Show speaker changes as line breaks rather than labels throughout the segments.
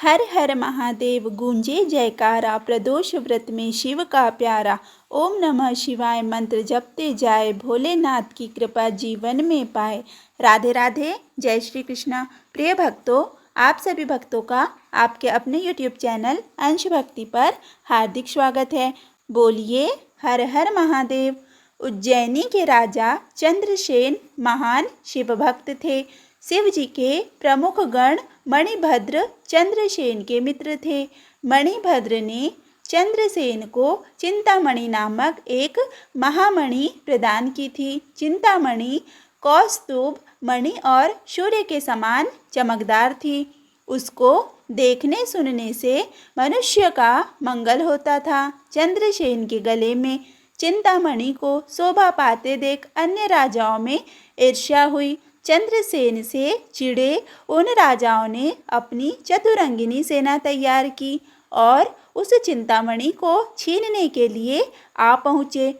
हर हर महादेव गूंजे जयकारा, प्रदोष व्रत में शिव का प्यारा। ओम नमः शिवाय मंत्र जपते जाए, भोलेनाथ की कृपा जीवन में पाए। राधे राधे, जय श्री कृष्णा। प्रिय भक्तों, आप सभी भक्तों का आपके अपने यूट्यूब चैनल अंश भक्ति पर हार्दिक स्वागत है। बोलिए हर हर महादेव। उज्जैनी के राजा चंद्रसेन महान शिव भक्त थे। शिव जी के प्रमुख गण मणिभद्र चंद्रसेन के मित्र थे। मणिभद्र ने चंद्रसेन को चिंतामणि नामक एक महामणि प्रदान की थी। चिंतामणि कौस्तुभ मणि और सूर्य के समान चमकदार थी। उसको देखने सुनने से मनुष्य का मंगल होता था। चंद्रसेन के गले में चिंतामणि को शोभा पाते देख अन्य राजाओं में ईर्ष्या हुई। चंद्रसेन से चिढ़े उन राजाओं ने अपनी चतुरंगिनी सेना तैयार की और उस चिंतामणि को छीनने के लिए आ पहुँचे।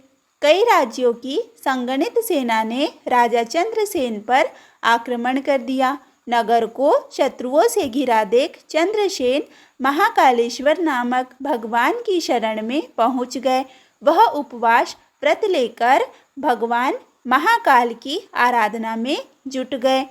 कई राज्यों की संगठित सेना ने राजा चंद्रसेन पर आक्रमण कर दिया। नगर को शत्रुओं से घिरा देख चंद्रसेन महाकालेश्वर नामक भगवान की शरण में पहुँच गए। वह उपवास व्रत लेकर भगवान महाकाल की आराधना में जुट गए।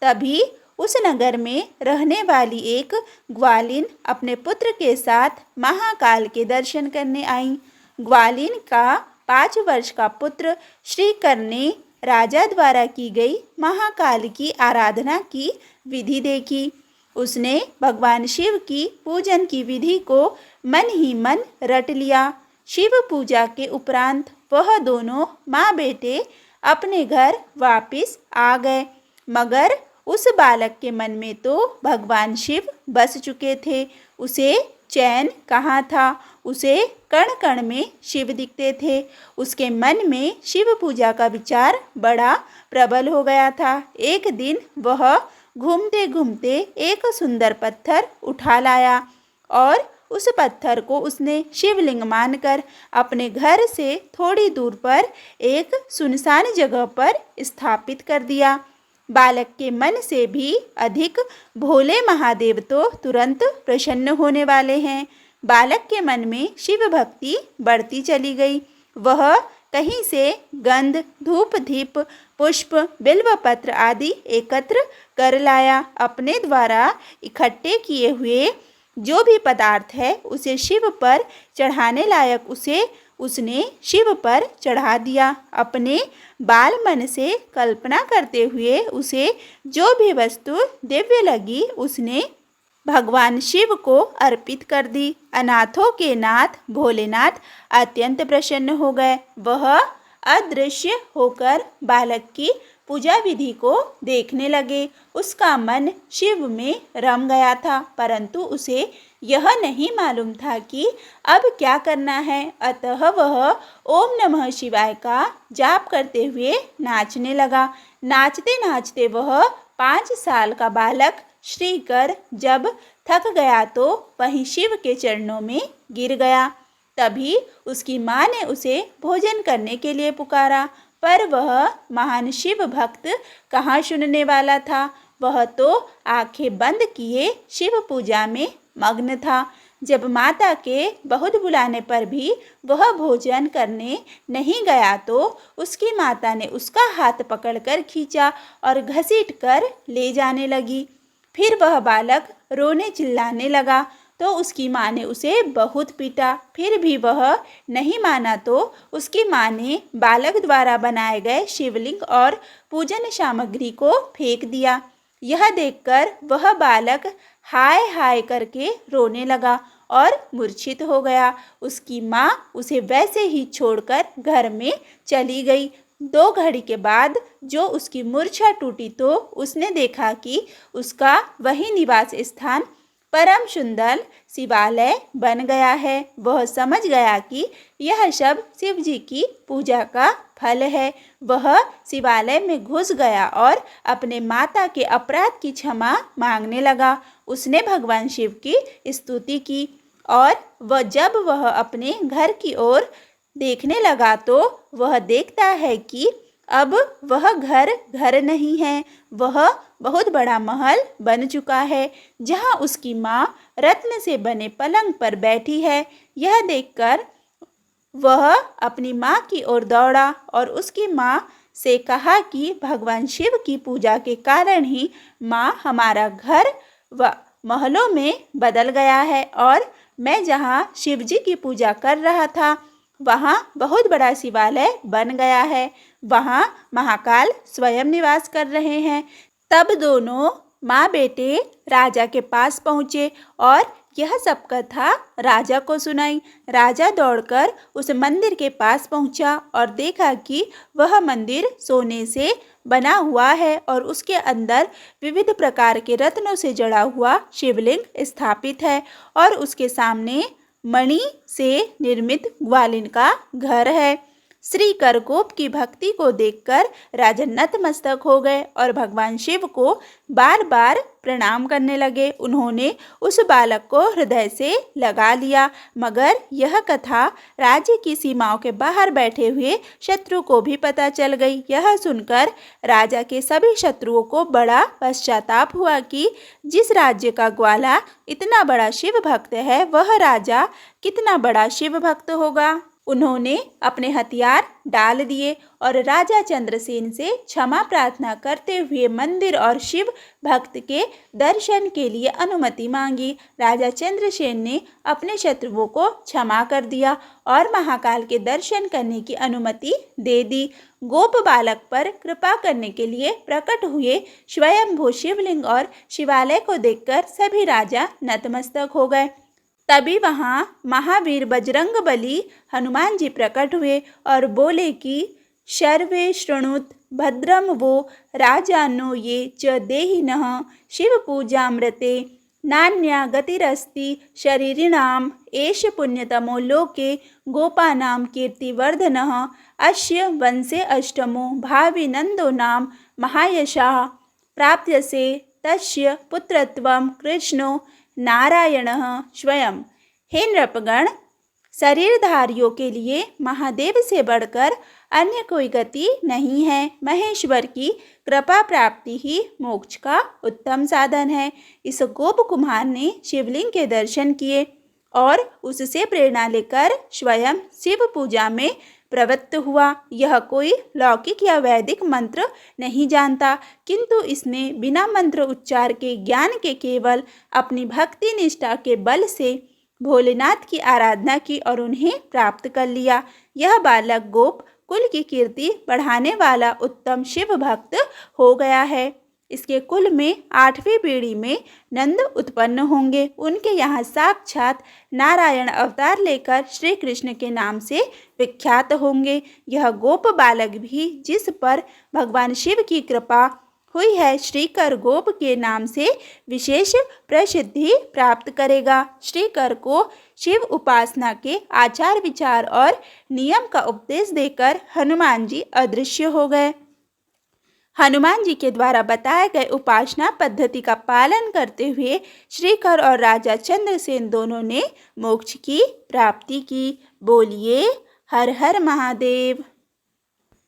तभी उस नगर में रहने वाली एक ग्वालिन अपने पुत्र के साथ महाकाल के दर्शन करने आई। ग्वालिन का 5 वर्ष का पुत्र श्रीकर ने राजा द्वारा की गई महाकाल की आराधना की विधि देखी। उसने भगवान शिव की पूजन की विधि को मन ही मन रट लिया। शिव पूजा के उपरांत वह दोनों माँ बेटे अपने घर वापस आ गए, मगर उस बालक के मन में तो भगवान शिव बस चुके थे। उसे चैन कहाँ था। उसे कण कण में शिव दिखते थे। उसके मन में शिव पूजा का विचार बड़ा प्रबल हो गया था। एक दिन वह घूमते घूमते एक सुंदर पत्थर उठा लाया और उस पत्थर को उसने शिवलिंग मानकर अपने घर से थोड़ी दूर पर एक सुनसान जगह पर स्थापित कर दिया। बालक के मन से भी अधिक भोले महादेव तो तुरंत प्रसन्न होने वाले हैं। बालक के मन में शिव भक्ति बढ़ती चली गई। वह कहीं से गंध, धूप दीप, पुष्प, बिल्वपत्र आदि एकत्र कर लाया। अपने द्वारा इकट्ठे किए हुए जो भी पदार्थ है उसे शिव पर चढ़ाने लायक उसने शिव पर चढ़ा दिया। अपने बाल मन से कल्पना करते हुए उसे जो भी वस्तु दिव्य लगी उसने भगवान शिव को अर्पित कर दी। अनाथों के नाथ भोलेनाथ अत्यंत प्रसन्न हो गए। वह अदृश्य होकर बालक की पूजा विधि को देखने लगे। उसका मन शिव में रम गया था, परंतु उसे यह नहीं मालूम था कि अब क्या करना है। अतः वह ओम नमः शिवाय का जाप करते हुए नाचने लगा। नाचते नाचते वह 5 साल का बालक श्रीकर जब थक गया तो वहीं शिव के चरणों में गिर गया। तभी उसकी माँ ने उसे भोजन करने के लिए पुकारा, पर वह महान शिव भक्त कहाँ सुनने वाला था। वह तो आंखें बंद किए शिव पूजा में मग्न था। जब माता के बहुत बुलाने पर भी वह भोजन करने नहीं गया तो उसकी माता ने उसका हाथ पकड़कर खींचा और घसीटकर ले जाने लगी। फिर वह बालक रोने चिल्लाने लगा तो उसकी माँ ने उसे बहुत पीटा। फिर भी वह नहीं माना तो उसकी माँ ने बालक द्वारा बनाए गए शिवलिंग और पूजन सामग्री को फेंक दिया। यह देखकर वह बालक हाय हाय करके रोने लगा और मूर्छित हो गया। उसकी माँ उसे वैसे ही छोड़कर घर में चली गई। 2 घड़ी के बाद जो उसकी मूर्छा टूटी तो उसने देखा कि उसका वही निवास स्थान परम सुंदर शिवालय बन गया है। वह समझ गया कि यह सब शिव जी की पूजा का फल है। वह शिवालय में घुस गया और अपने माता के अपराध की क्षमा मांगने लगा। उसने भगवान शिव की स्तुति की और जब वह अपने घर की ओर देखने लगा तो वह देखता है कि अब वह घर घर नहीं है, वह बहुत बड़ा महल बन चुका है, जहाँ उसकी माँ रत्न से बने पलंग पर बैठी है। यह देखकर वह अपनी माँ की ओर दौड़ा और उसकी माँ से कहा कि भगवान शिव की पूजा के कारण ही माँ हमारा घर व महलों में बदल गया है, और मैं जहाँ शिव जी की पूजा कर रहा था वहाँ बहुत बड़ा शिवालय बन गया है। वहाँ महाकाल स्वयं निवास कर रहे हैं। तब दोनों माँ बेटे राजा के पास पहुँचे और यह सब कथा राजा को सुनाई। राजा दौड़कर उस मंदिर के पास पहुँचा और देखा कि वह मंदिर सोने से बना हुआ है और उसके अंदर विविध प्रकार के रत्नों से जड़ा हुआ शिवलिंग स्थापित है, और उसके सामने मणि से निर्मित ग्वालिन का घर है। श्री करकोप की भक्ति को देखकर राजा नतमस्तक हो गए और भगवान शिव को बार बार प्रणाम करने लगे। उन्होंने उस बालक को हृदय से लगा लिया, मगर यह कथा राज्य की सीमाओं के बाहर बैठे हुए शत्रु को भी पता चल गई। यह सुनकर राजा के सभी शत्रुओं को बड़ा पश्चाताप हुआ कि जिस राज्य का ग्वाला इतना बड़ा शिव भक्त है, वह राजा कितना बड़ा शिव भक्त होगा। उन्होंने अपने हथियार डाल दिए और राजा चंद्रसेन से क्षमा प्रार्थना करते हुए मंदिर और शिव भक्त के दर्शन के लिए अनुमति मांगी। राजा चंद्रसेन ने अपने शत्रुओं को क्षमा कर दिया और महाकाल के दर्शन करने की अनुमति दे दी। गोप बालक पर कृपा करने के लिए प्रकट हुए स्वयंभू शिवलिंग और शिवालय को देखकर सभी राजा नतमस्तक हो गए। तभी वहाँ महावीर बजरंगबली हनुमान जी प्रकट हुए और बोले कि सर्वे शृणुत भद्रम वो राजानो ये च देहिनः शिव पूजामृते नान्या गतिरस्ति शरीरिणाम एष पुण्यतमो लोके गोपानां कीर्तिवर्धनः अस्य वंशे अष्टमो भावी नंदो नाम महायशः प्राप्यसे तस्य पुत्रत्वं कृष्णो नारायणः स्वयं। हे नृपगण, शरीरधारियों के लिए महादेव से बढ़कर अन्य कोई गति नहीं है। महेश्वर की कृपा प्राप्ति ही मोक्ष का उत्तम साधन है। इस गोप कुमार ने शिवलिंग के दर्शन किए और उससे प्रेरणा लेकर स्वयं शिव पूजा में प्रवृत्त हुआ। यह कोई लौकिक या वैदिक मंत्र नहीं जानता, किंतु इसने बिना मंत्र उच्चार के ज्ञान के केवल अपनी भक्ति निष्ठा के बल से भोलेनाथ की आराधना की और उन्हें प्राप्त कर लिया। यह बालक गोप कुल की कीर्ति बढ़ाने वाला उत्तम शिव भक्त हो गया है। इसके कुल में 8वीं पीढ़ी में नंद उत्पन्न होंगे। उनके यहाँ साक्षात नारायण अवतार लेकर श्री कृष्ण के नाम से विख्यात होंगे। यह गोप बालक भी जिस पर भगवान शिव की कृपा हुई है, श्रीकर गोप के नाम से विशेष प्रसिद्धि प्राप्त करेगा। श्रीकर को शिव उपासना के आचार विचार और नियम का उपदेश देकर हनुमान जी अदृश्य हो गए। हनुमान जी के द्वारा बताए गए उपासना पद्धति का पालन करते हुए श्रीकर और राजा चंद्रसेन दोनों ने मोक्ष की प्राप्ति की। बोलिए हर हर महादेव।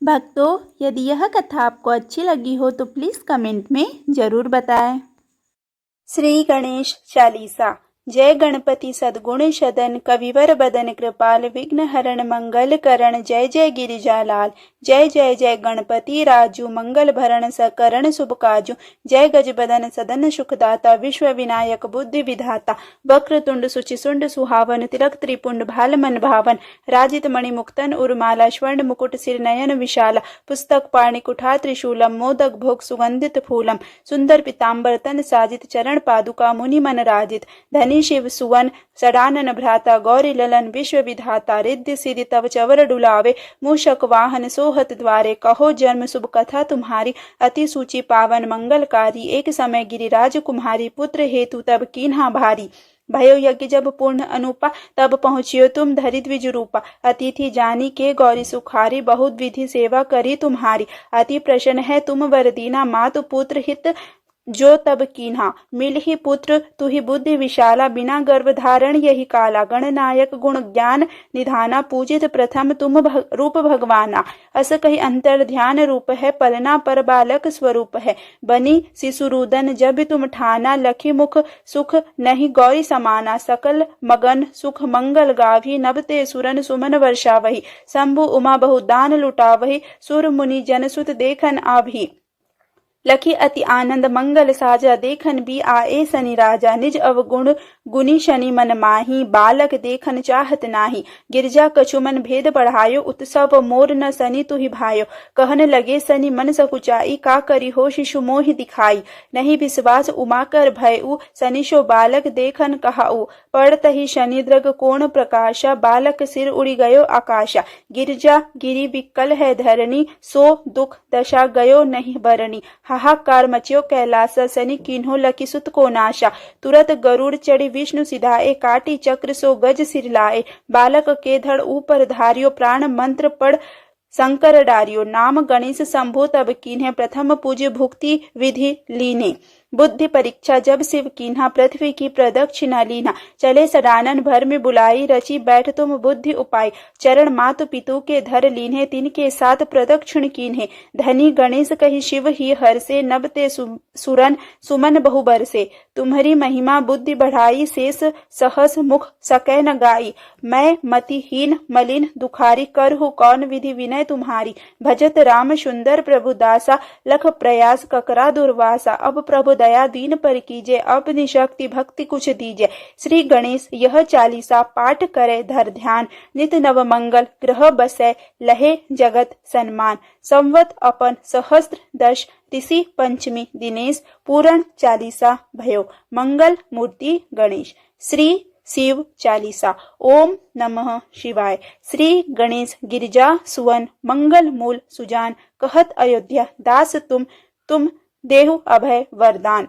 भक्तों, यदि यह कथा आपको अच्छी लगी हो तो प्लीज़ कमेंट में ज़रूर बताएं। श्री गणेश चालीसा। जय गणपति सद्गुण सदन कविवर बदन कृपाल विघ्न हरण मंगल करण जय जय गिरिजालाल। जय जय जय गणपति राजू मंगल भरण सकरण शुभ काजू। जय गज बदन सदन सुखदाता विश्व विनायक बुद्धि विधाता। वक्रतुंड सुचिसुंड सुहावन तिलक त्रिपुंड भाल मन भावन। राजित मणि मुक्तन उर्माला स्वर्ण मुकुट सिर नयन विशाला। पुस्तक पाणि कुठा त्रिशूलम मोदक भोग सुगंधित फूलम। सुंदर पीताम्बर तन साजित चरण पादुका मुनि मन राजित। धनी शिव सुवन सडानन भ्राता गौरी ललन विश्व विधाता। रिद्धि सिद्धि तव चवर डुलावे मूषक वाहन सोहत द्वारे। कहो जन्म शुभ कथा तुम्हारी अति सूची पावन मंगलकारी। एक समय गिरिराज कुम्हारी पुत्र हेतु तब कीन्हा भारी। भयो यज्ञ जब पूर्ण अनुपा तब पहुँचियो तुम धरि द्विज रूपा। अतिथि जानी के गौरी सुखारी बहुत विधि सेवा करी तुम्हारी। अति प्रसन्न है तुम वर दीना मातु पुत्र हित जो तब कीन्हा मिलहि पुत्र तुहि बुद्धि विशाला बिना गर्भ धारण यही काला गणनायक गुण ज्ञान निधाना पूजित प्रथम तुम रूप भगवाना अस कही अंतर ध्यान रूप है पलना पर बालक स्वरूप है बनी शिशुरुदन जब तुम ठाना लखी मुख सुख नहीं गौरी समाना सकल मगन सुख मंगल गावी नभते सुरन सुमन वर्षा वही शंभु उमा बहुदान लुटा वही सुर मुनि जन सुत देखन आभी लखी अति आनंद मंगल साजा देखन भी आए सनि राजा निज अवगुण गुनी शनि मन माही बालक देखन चाहत नाही गिरजा कछुमन भेद बढ़ायो उत्सव मोर न सनि तुहि भायो कहन लगे सनि मन सकुचाई का करी हो शिशु मोहि दिखाई नहीं विश्वास उमा कर भयउ सनिशो बालक देखन कहाऊ पड़तहि शनि द्रग कोण प्रकाशा बालक सिर उड़ी गयो आकाशा गिरजा गिरी विकल है धरणी सो दुख दशा गयो नहीं बरणी हाहाकार मचियो कैलास सनि किन्हो लकी सुत को नाशा तुरत गरुड़ चढ़ी विष्णु सिधाए काटी चक्र सो गज सिर लाए बालक के धड़ ऊपर धारियो प्राण मंत्र पढ़ शंकर डारियो नाम गणेश शंभु तब कीन्हे प्रथम पूज्य भुक्ति विधि लीने बुद्धि परीक्षा जब शिव कीन्हा पृथ्वी की प्रदक्षिणा लीना चले सडानन भर में बुलाई रची बैठ तुम बुद्धि उपाय चरण मातु पितु के धर लीन्हे तिनके साथ प्रदक्षिण कीन्हे धनी गणेश कही शिव ही हर से नबते सुरन सुमन बहु बरसे तुम्हारी महिमा बुद्धि बढ़ाई शेष सहस मुख सकै न गाई मैं मतिहीन मलिन दुखारी करहु कौन विधि विनय तुम्हारी भजत राम सुंदर प्रभु दासा लख प्रयास ककरा दुर्वासा अब प्रभु दया दीन पर कीजिए अपनी शक्ति भक्ति कुछ दीजिए श्री गणेश यह चालीसा पाठ करे धर ध्यान नित नव मंगल ग्रह बसै लहे जगत सन्मान संवत अपन सहस्त्र दश ऋषि पंचमी दिनेश पूरण चालीसा भयो मंगल मूर्ति गणेश श्री शिव चालीसा ओम नमः शिवाय श्री गणेश गिरिजा सुवन मंगल मूल सुजान कहत अयोध्या दास तुम देहु अभय वरदान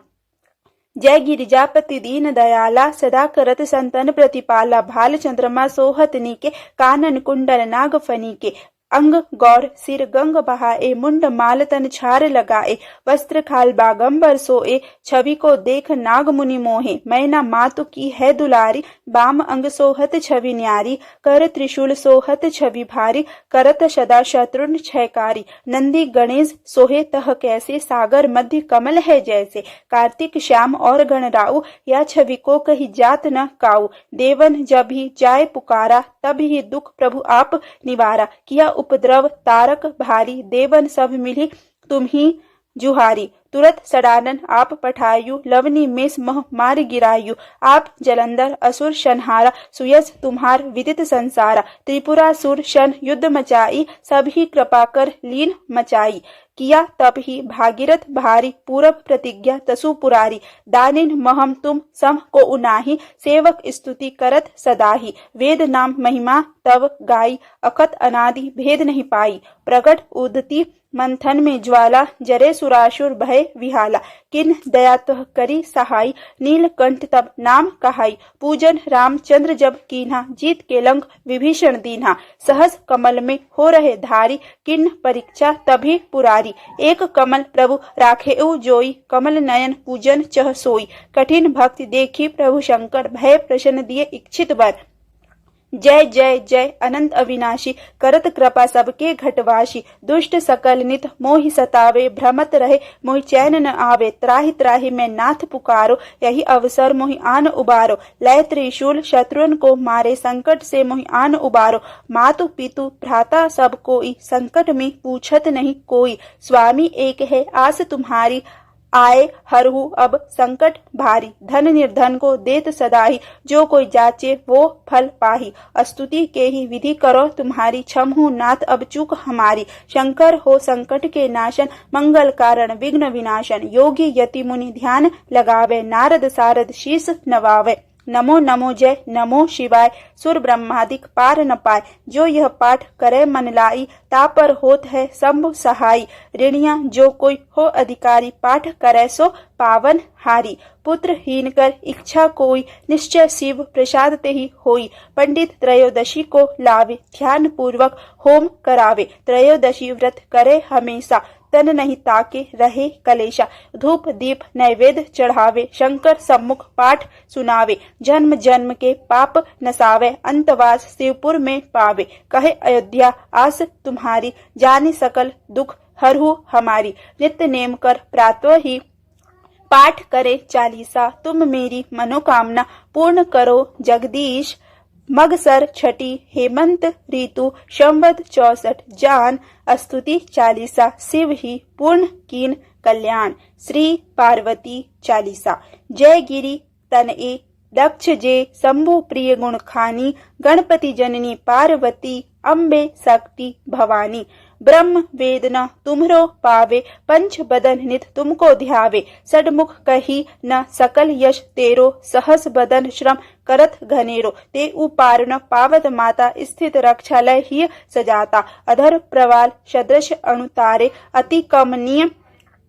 जय गिरिजापति दीन दयाला सदा करत संतन प्रतिपाला भाल चंद्रमा सोहत नीके कानन कुंडल नाग फनी के अंग गौर सिर गंग बहाए मुंड माल तन छार लगाए वस्त्र खाल बागंबर सोए छवि को देख नाग मुनि मोहे मैना मातु की है दुलारी बाम अंग सोहत छवि न्यारी कर त्रिशूल सोहत छवि भारी करत सदा शत्रुन छयकारी नंदी गणेश सोहे तह कैसे सागर मध्य कमल है जैसे कार्तिक श्याम और गणराऊ या छवि को कही जात न काऊ देवन जब ही जाय पुकारा तब ही दुख प्रभु आप निवारा किया उपद्रव तारक भारी देवन सब मिली तुम ही जुहारी तुरत सडानन आप पठायु लवनी मेष मह मार गिरायु आप जलंधर असुर शनहारा सुयस तुम्हार विदित संसारा त्रिपुरासुर शन युद्ध मचाई सभी कृपा कर लीन मचाई किया तब ही भागीरथ भारी पूरब प्रतिज्ञा तसु पुरारी दानिन महम तुम सम को उनाही सेवक स्तुति करत सदाही वेद नाम महिमा तब गाई अकत अनादि भेद नहीं पाई प्रगट उदती मंथन में ज्वाला जरे सुरासुर भय विहाला किन दया तुह करी सहाय नीलकंठ तब नाम कहाई पूजन रामचंद्र जब कीन्हा जीत के लंक विभीषण दीन्हा सहस कमल में हो रहे धारी किन परीक्षा तभी पुरारी एक कमल प्रभु राखेउ जोई कमल नयन पूजन चह सोई कठिन भक्ति देखी प्रभु शंकर भय प्रसन्न दिए इच्छित वर जय जय जय अनंत अविनाशी करत कृपा सबके घटवाशी दुष्ट सकल नित मोहि सतावे भ्रमत रहे मोहि चैन न आवे त्राहि त्राहि में नाथ पुकारो यही अवसर मोहि आन उबारो लय त्रिशूल शत्रुन को मारे संकट से मोहि आन उबारो मातु पितु भ्राता सब कोई संकट में पूछत नहीं कोई स्वामी एक है आस तुम्हारी आए हरहु अब संकट भारी धन निर्धन को देत सदाही जो कोई जाचे वो फल पाही स्तुति के ही विधि करो तुम्हारी क्षमहु नाथ अब चूक हमारी शंकर हो संकट के नाशन मंगल कारण विघ्न विनाशन योगी यति मुनि ध्यान लगावे नारद सारद शीस नवावे नमो नमो जय नमो शिवाय सुर ब्रह्मादिक पार न पाए जो यह पाठ करे मन लाई ता पर होत है शंभु सहाई ऋणिया जो कोई हो अधिकारी पाठ करे सो पावन हारी पुत्र हीन कर इच्छा कोई निश्चय शिव प्रसाद ते ही होई पंडित त्रयोदशी को लावे ध्यान पूर्वक होम करावे त्रयोदशी व्रत करे हमेशा तन नहीं ताके रहे कलेशा। धूप दीप नैवेद्य चढ़ावे, शंकर सम्मुख पाठ सुनावे। जन्म जन्म के पाप नसावे, अंतवास शिवपुर में पावे। कहे अयोध्या आस तुम्हारी, जानी सकल दुख हरहु हमारी। नित्य नेम कर प्रातः ही पाठ करे चालीसा, तुम मेरी मनोकामना पूर्ण करो जगदीश। मगसर छठी हेमंत ऋतु संवत 64 जान, स्तुति चालीसा शिव ही पूर्ण कीन कल्याण। श्री पार्वती चालीसा। जय गिरि तनए दक्ष जे, शंभु प्रिय गुण खानी। गणपति जननी पार्वती, अम्बे शक्ति भवानी। ब्रह्म वेद न तुम्हरो पावे, पंच बदन नित तुमको ध्यावे। सडमुख कही न सकल यश तेरो, सहस बदन श्रम करत घनेरो। ते उपार न पावत माता, स्थित रक्षालय ही सजाता। अधर प्रवाल सदृश अणुतारे, अति कमनीय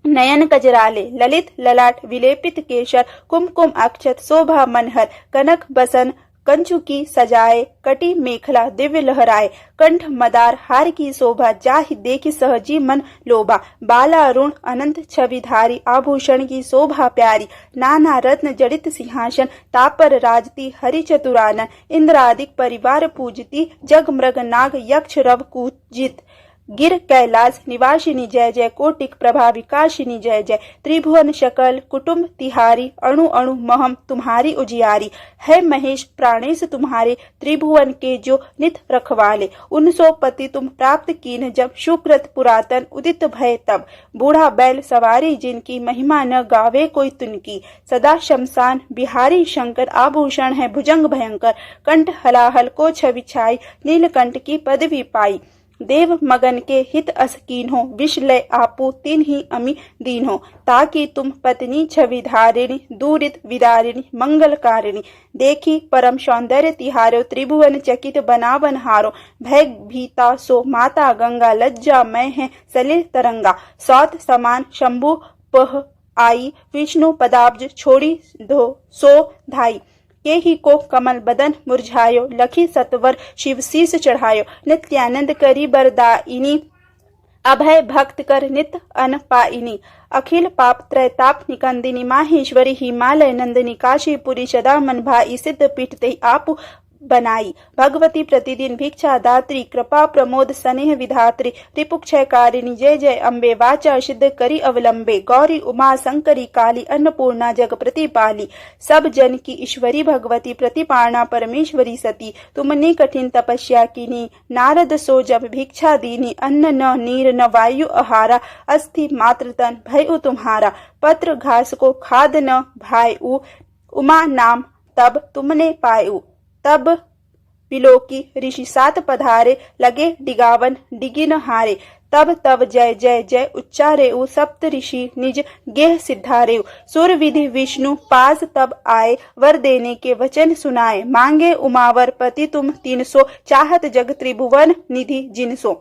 नयन कजराले। ललित ललाट विलेपित केशर, कुमकुम अक्षत शोभा मनहर। कनक बसन कंचुकी सजाए, कटी मेखला दिव्य लहराए। कंठ मदार हार की शोभा, जाहि देखि सहजी मन लोभा। बाला अरुण अनंत छविधारी, आभूषण की शोभा प्यारी। नाना रत्न जड़ित सिंहासन, तापर राजती हरि चतुरानन। इंद्रादिक परिवार पूजती, जग मृग नाग यक्ष रव कूजित। गिर कैलाश निवासिनी जय जय, कोटिक प्रभा विकासिनी जय जय। त्रिभुवन सकल कुटुंब तिहारी, अणु अणु महम तुम्हारी उजियारी। है महेश प्राणेश तुम्हारे, त्रिभुवन के जो नित रखवाले। 19 पति तुम प्राप्त कीन, जब सुकृत पुरातन उदित भय तब। बूढ़ा बैल सवारी जिनकी, महिमा न गावे कोई तुनकी। सदा शमशान बिहारी शंकर, आभूषण है भुजंग भयंकर। कंठ हलाहल को छवि छाई, नीलकंठ की पदवी पाई। देव मगन के हित असकीन हो, विष लय आपू तीन ही अमी दीन हो। ताकि तुम पत्नी छवि धारिणी, दूरित विदारिणी मंगलकारिणी। देखी परम सौंदर्य तिहारो, त्रिभुवन चकित बनावन हारो। भय भीता सो माता गंगा, लज्जा मैं है सलिल तरंगा। सौत समान शंभु पह आई, विष्णु पदाब्ज छोड़ी धो सो धाई। के ही को कमल बदन मुरझायो, लखी सतवर शिव शीस चढ़ायो। नित्यानंद करी बरदाइनी, अभय भक्त कर नित अन पाइनी। अखिल पाप त्रैताप निकंदिनी, माहेश्वरी हिमालय नंदिनी। काशीपुरी सदा मन भाई, सिद्ध पीठ ते आप बनाई। भगवती प्रतिदिन भिक्षा दात्री, कृपा प्रमोद स्नेह विधात्री। रिपुक्षयकारिणी जय जय अम्बे, वाचा सिद्ध करी अवलंबे। गौरी उमा शंकरी काली, अन्नपूर्णा जग प्रतिपाली। सब जन की ईश्वरी भगवती, प्रतिपाणा परमेश्वरी सती। तुमने कठिन तपस्या कीनी, नारद सो जब भिक्षा दीनी। अन्न न नीर न वायु आहारा, अस्थि मात्र तन भयउ तुम्हारा। पत्र घास को खाद न भायउ, उमा नाम तब तुमने पायु। तब बिलोकी ऋषि सात पधारे, लगे डिगावन डिगी न हारे। तब तब जय जय जय उच्चारेउ, सप्त ऋषि निज गेह सिद्धारेउ। सुर विधि विष्णु पास तब आए, वर देने के वचन सुनाए। मांगे उमावर पति तुम 300, चाहत जग त्रिभुवन निधि जिनसो।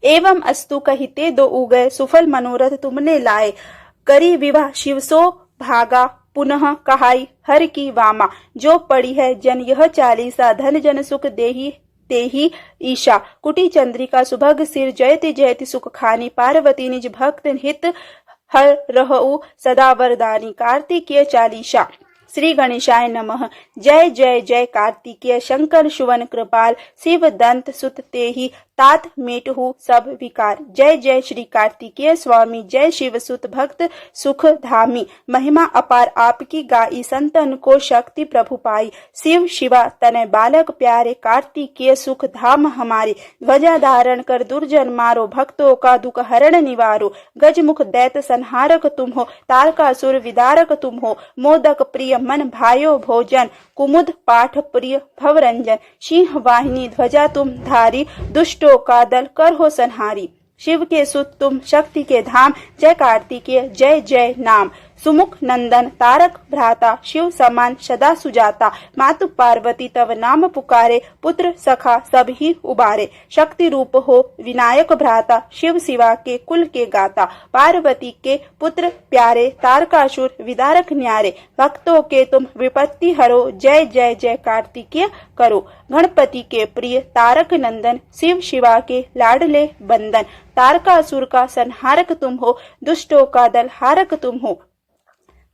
एवं अस्तु कहिते दो उगए, सुफल मनोरथ तुमने लाए। करी विवाह शिव सो भागा, पुनः कहाई हर की वामा। जो पड़ी है जन यह चालीसा, धन जन सुख देही तेही ईशा। कुटी चंद्रिका सुभग सिर, जयति जयति सुख खानी। पार्वती निज भक्त हित हर रहु, सदा वरदानी। कार्तिकीय चालीसा। श्री गणेशाय नमः। जय जय जय कार्तिकेय शंकर सुवन कृपाल, शिव दंत सुत तेहि तात मेटहु सब विकार। जय जय श्री कार्तिकेय स्वामी, जय शिव सुत भक्त सुख धामी। महिमा अपार आपकी गाई, संतन को शक्ति प्रभु पाई। शिव शिवा तनय बालक प्यारे, कार्तिकेय सुख धाम हमारे। ध्वजा धारण कर दुर्जन मारो, भक्तों का दुख हरण निवारो। गजमुख दैत संहारक तुम हो, तारकासुर विदारक तुम हो। मोदक प्रिय मन भायो भोजन, कुमुद पाठ प्रिय भवरंजन। सिंह वाहिनी ध्वजा तुम धारी, दुष्टों का दल कर हो संहारी। शिव के सुत तुम शक्ति के धाम, जय कार्तिकेय जय जय नाम। सुमुख नंदन तारक भ्राता शिव समान सदा सुजाता। मातु पार्वती तव नाम पुकारे पुत्र सखा सब ही उबारे। शक्ति रूप हो विनायक भ्राता शिव शिवा के कुल के गाता। पार्वती के पुत्र प्यारे तारकासुर विदारक न्यारे। भक्तों के तुम विपत्ति हरो जय जय जय कार्तिकेय करो। गणपति के प्रिय तारक नंदन शिव शिवा के लाडले बंदन। तारकासुर का संहारक तुम हो दुष्टों का दल हारक तुम हो।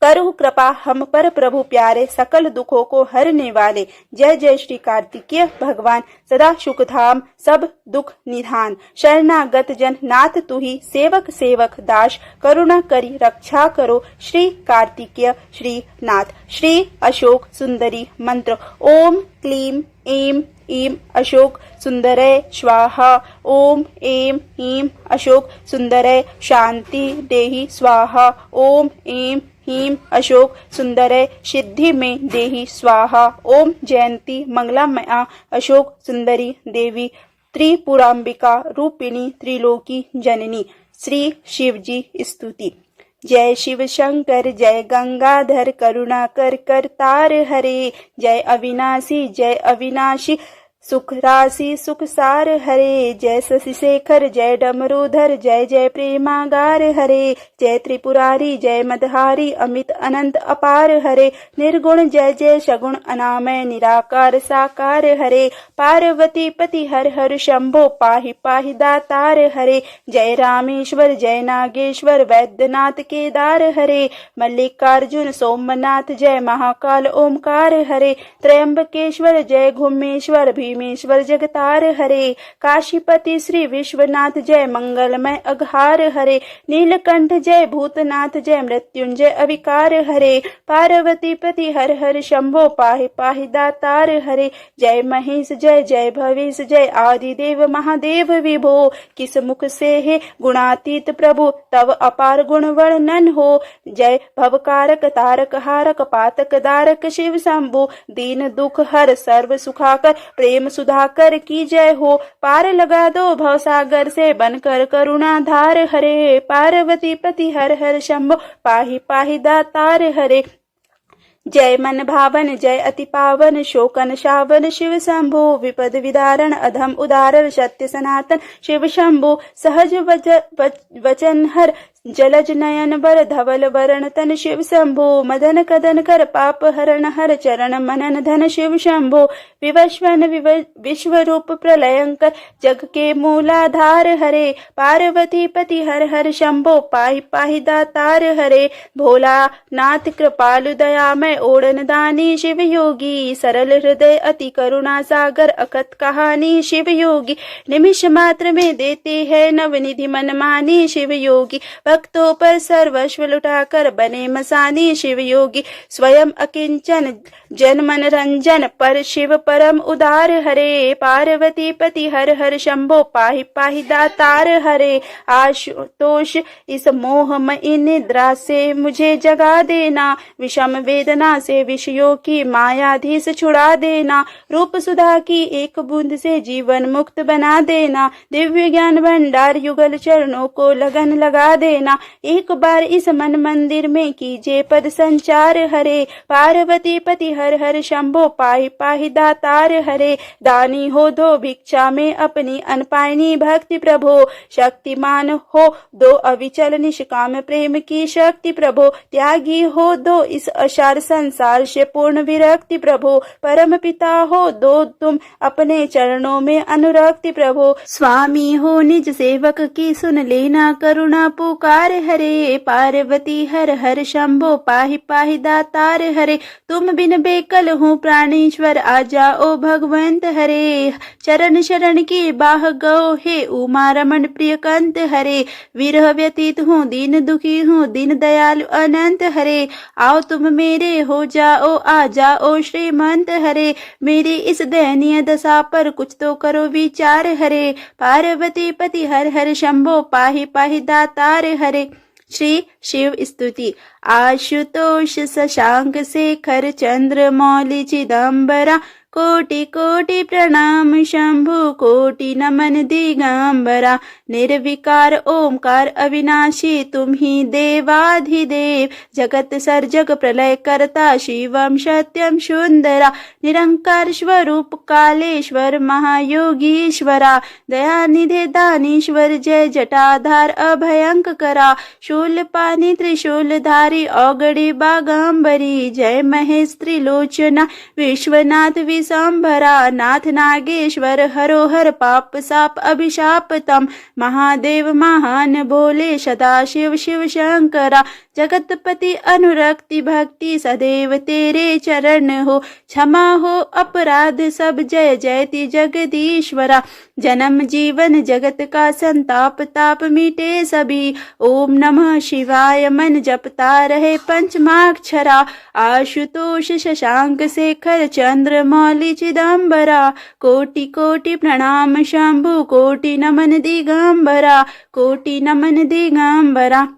करो कृपा हम पर प्रभु प्यारे सकल दुखों को हरने वाले। जय जय श्री कार्तिकेय भगवान सदा सुख धाम सब दुख निधान। शरणागत जन नाथ तू ही सेवक सेवक दास। करुणा करी रक्षा करो श्री कार्तिकेय श्री नाथ। श्री अशोक सुंदरी मंत्र ओम क्लीम ऐं ईं अशोक सुंदरय स्वाहा। ओम ऐं ईं अशोक सुंदरय शांति देहि स्वाहा। ओम ऐं ह्रीं अशोक सुंदरय सिद्धि में देहि स्वाहा। ओम जयंती मंगलामया अशोक सुंदरी देवी त्रिपुरांबिका रूपिणी त्रिलोकी जननी। श्री शिवजी स्तुति। जय शिव शंकर जय गंगाधर करुणा कर करतार हरे। जय अविनाशी सुख राशि सुख सार हरे। जय शशि शेखर जय डमरूधर जय जय प्रेमागार हरे। जय त्रिपुरारी जय मदहारी अमित अनंत अपार हरे। निर्गुण जय जय सगुण अनामय निराकार साकार हरे। पार्वती पति हर हर शंभो पाहि पाहि दातार हरे। जय रामेश्वर जय नागेश्वर वैद्यनाथ केदार हरे। मल्लिकार्जुन सोमनाथ जय महाकाल ओमकार हरे। त्रयंबकेश्वर जय घुमेश्वर भीमेश्वर जगतार हरे। काशीपति श्री विश्वनाथ जय मंगलमय अघार हरे। नीलकंठ जय भूतनाथ जय मृत्युंजय अविकार हरे। पार्वती पति हर हर शंभो पाहि पाहि दातार हरे। जय महेश जय जय भवेश जय आदिदेव महादेव विभो। किस मुख से है गुणातीत प्रभु तव अपार गुण वर्णन हो। जय भवकारक तारक हारक पातक दारक शिव शंभु। दीन दुख हर सर्व सुखाकर प्रेम सुधाकर की जय हो। पार लगा दो भवसागर से बनकर करुणाधार हरे। पार्वती पति हर हर शंभो पाहि पाहि दातार हरे। जय मन भावन जय अति पावन शोकन शावन शिव शंभु। विपद विदारण अधम उदार सत्य सनातन शिव शंभु। सहज वचन हर जलज नयन बर धवल वरण तन शिव शंभु। मदन कदन कर पाप हरण हर चरण मनन धन शिव शंभु। विवस्वन विश्व रूप प्रलयंकर जग के मूलाधार हरे। पार्वती पति हर हर शंभो पाहि पाहि दातार हरे। भोला नाथ कृपालु दयामय ओढ़न दानी शिव योगी। सरल हृदय अति करुणा सागर अकथ कहानी शिव योगी। निमिष मात्र में देते हैं नवनिधि मनमानी शिव योगी। भक्तों पर सर्वस्व लुटाकर बने मसानी शिव योगी। स्वयं अकिंचन जन मन रंजन पर शिव परम उदार हरे। पार्वती पति हर हर शंभो पाहि पाहि दातार हरे। आशुतोष इस मोहमयी निद्रा से मुझे जगा देना। विषम वेदना से विषयों की मायाधीश छुड़ा देना। रूप सुधा की एक बूंद से जीवन मुक्त बना देना। दिव्य ज्ञान भंडार युगल चरणों को लगन लगा देना। एक बार इस मन मंदिर में कीजिए पद संचार हरे। पार्वती पति हर हर शंभो पाहि पाहि दातार हरे। दानी हो दो भिक्षा में अपनी अनपायनी भक्ति प्रभो। शक्तिमान हो दो अविचल निष्काम प्रेम की शक्ति प्रभो। त्यागी हो दो इस असार संसार से पूर्ण विरक्ति प्रभो। परम पिता हो दो तुम अपने चरणों में अनुरक्ति प्रभो। स्वामी हो निज सेवक की सुन लेना करुणा पुकार हरे। पार्वती हर हर शंभो पाहि पाहि दातार हरे। तुम बिन बेकल हूँ प्राणेश्वर आ जाओ भगवंत हरे। चरण शरण की बाह गो हे उमा रमन प्रिय कंत हरे। विरह व्यतीत हूँ दीन दुखी हूँ दीन दयालु अनंत हरे। आओ तुम मेरे हो जाओ आ जाओ श्रीमंत हरे। मेरी इस दयनीय दशा पर कुछ तो करो विचार हरे। पार्वती पति हर हर शंभो पाहि पाहि दातार हरे। श्री शिव स्तुति। आशुतोष शशांक शेखर चंद्र मौलि चिदंबरा कोटि कोटि प्रणाम शंभु कोटि नमन दिगंबरा। निर्विकार ओमकार अविनाशी तुम ही देवाधिदेव। जगत सर्जक प्रलय करता शिवम सत्यम सुंदरा। निरंकार स्वरूप कालेश्वर महायोगीश्वरा। दयानिधे दानीश्वर जय जटाधार अभयंकरा। शूलपाणि त्रिशूलधारी औगड़ी बागंबरी। जय महेश त्रिलोचना विश्वनाथ विशंभरा। नाथ नागेश्वर हरोहर पाप साप अभिशापतम। महादेव महान भोले सदाशिव शिव शंकरा। जगतपति अनुरक्ति भक्ति सदैव तेरे चरण हो। क्षमा हो अपराध सब जय जयति जगदीश्वरा। जन्म जीवन जगत का संताप ताप मिटे सभी। ओम नमः शिवाय मन जपता रहे पंचमाक्षरा। आशुतोष शशांक शेखर चंद्र मौलि चिदंबरा। कोटि कोटि प्रणाम शंभु कोटि नमन दिगंबरा। कोटि नमन दिगंबरा।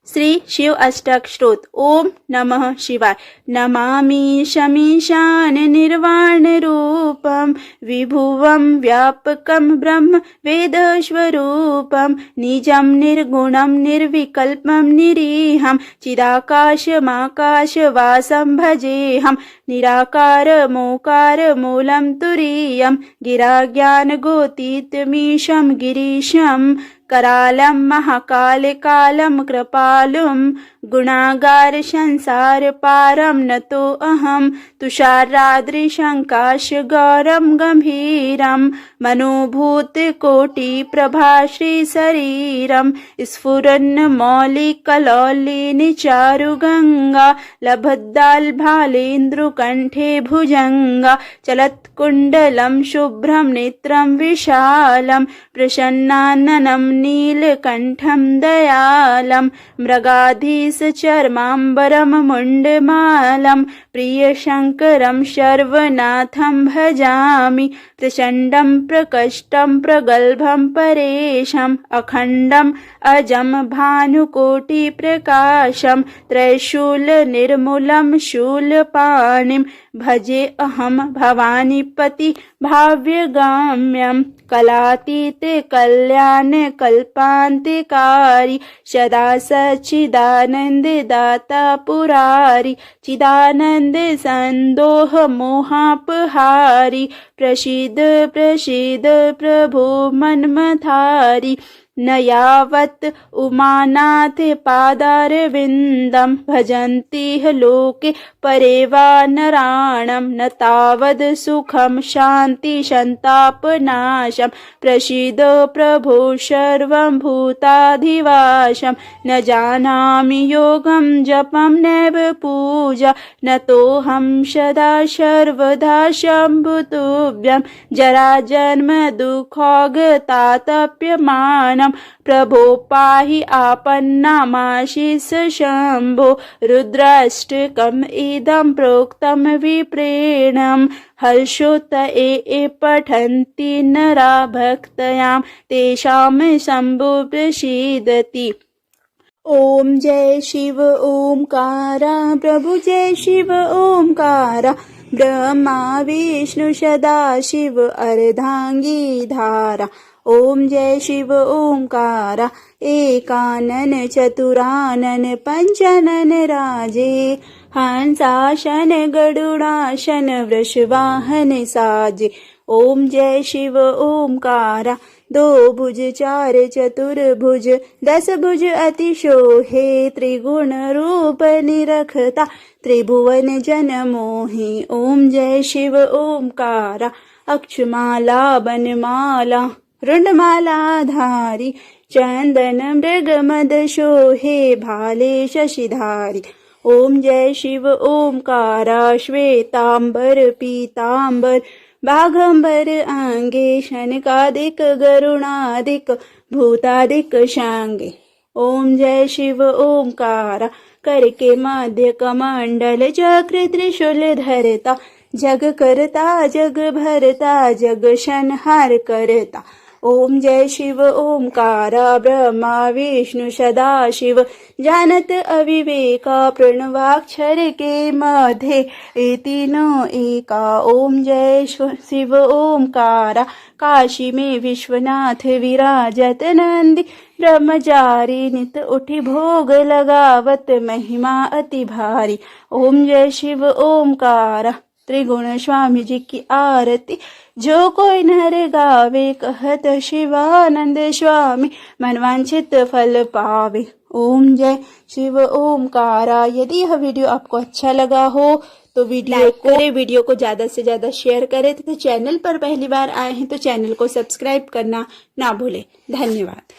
श्री शिव अष्टक स्तोत्र। ओम नमः शिवाय। नमामि शमीशान निर्वाण रूपम। विभुवम व्यापकम ब्रह्म वेद स्वरूपम। निजम निर्गुणम निर्विकल्पम निरीहम। चिदाकाशमाकाश वासम भजेहम। निराकार मोकार मूलम तुरीयम। गिरा ज्ञान गोतीतमीशम गिरीशम। करालम महाकाल कालम कृपालुम। गुणागार संसार पारम नतो अहम। तुषाराद्रि शंकाश गौरम गंभीरम। मनोभूत कोटि प्रभा श्री शरीरम। स्फुरन्न मौलि कलौलिनी चारु गंगा। लभद्दाल भालेन्द्रु कंठे भुजंगा। चलत कुंडलम शुभ्रम नेत्रम विशालम। प्रसन्नाननम नीलकंठम दयालम। मृगाधीश चर्मांबरम मुंडमालम। प्रिय शंकरम सर्वनाथम भजामि। प्रचंडम प्रकष्टम प्रगल्भम परेशम। अखंडम अजम भानुकोटि प्रकाशम। त्रैशूल निर्मूलम शूलपाणिम। भजे अहम भवानीपति भाव्यगाम्यम। कलातीत कल्याण कल्पांतकारी। सदा सच्चिदानंद दाता पुरारी। चिदानंद संदोह मोहापहारी। प्रसीद प्रसीद प्रभो मन्मथारी। न यावत् उमानाथ पादारविन्दं। भजन्ति लोके परे वा नराणां। न तावद् सुखं शान्ति संतापनाशं। प्रसीद प्रभो सर्वं भूताधिवासं। न जानामि योगं जपं नैव पूजा। न तोऽहं सदा सर्वदा शम्भुतुभ्यं। जराजन्म दुःखोगतातप्यमानम्। प्रभो पाहि आपन्नामाशिष शंभो। रुद्राष्टकम् इदं प्रोक्तं विप्रेणं। हर्षोत ए पठन्ति नरा भक्त्यां। तेषां शंभो प्रसीदति। ओम जय शिव ओमकारा। प्रभु जय शिव ओमकारा। ब्रह्मा विष्णु सदा शिव अर्धांगी धारा। ओम जय शिव ओमकारा। एकानन चतुरानन पंचानन राजे। हंसासन गरुडासन वृषवाहन साजे। ओम जय शिव ओमकारा। दो भुज चार चतुर्भुज 10 भुज अति शोहे। त्रिगुण रूप निरखता त्रिभुवन जन मोहि। ओम जय शिव ओमकारा। अक्षमाला बनमाला रुंडमालाधारी। चंदन मृग मद शोहे भाले शशिधारी। ओम जय शिव ओमकारा। श्वेतांबर पीतांबर बाघंबर आंगे। शनकादिक गरुणादिक भूतादिक शांगे। ओम जय शिव ओमकारा। करके मध्य कमंडल चक्र त्रिशूल धरता। जग करता जग भरता जग संहार करता। ओम जय शिव ओमकारा ब्रह्मा विष्णु सदाशिव जानत अविवेका प्रणवाक्षर के मध्य ए तीनों एका। ओम जय शिव ओमकारा काशी में विश्वनाथ विराजत नंदी ब्रह्मचारी नित उठी भोग लगावत महिमा अति भारी। ओम जय शिव ओमकारा त्रिगुण स्वामी जी की आरती जो कोई नर गावे कहत शिवानंद स्वामी मनवांछित फल पावे। ओम जय शिव ओमकारा। यदि यह वीडियो आपको अच्छा लगा हो तो वीडियो को ज़्यादा से ज़्यादा शेयर करें तथा चैनल पर पहली बार आए हैं तो चैनल को सब्सक्राइब करना ना भूलें। धन्यवाद।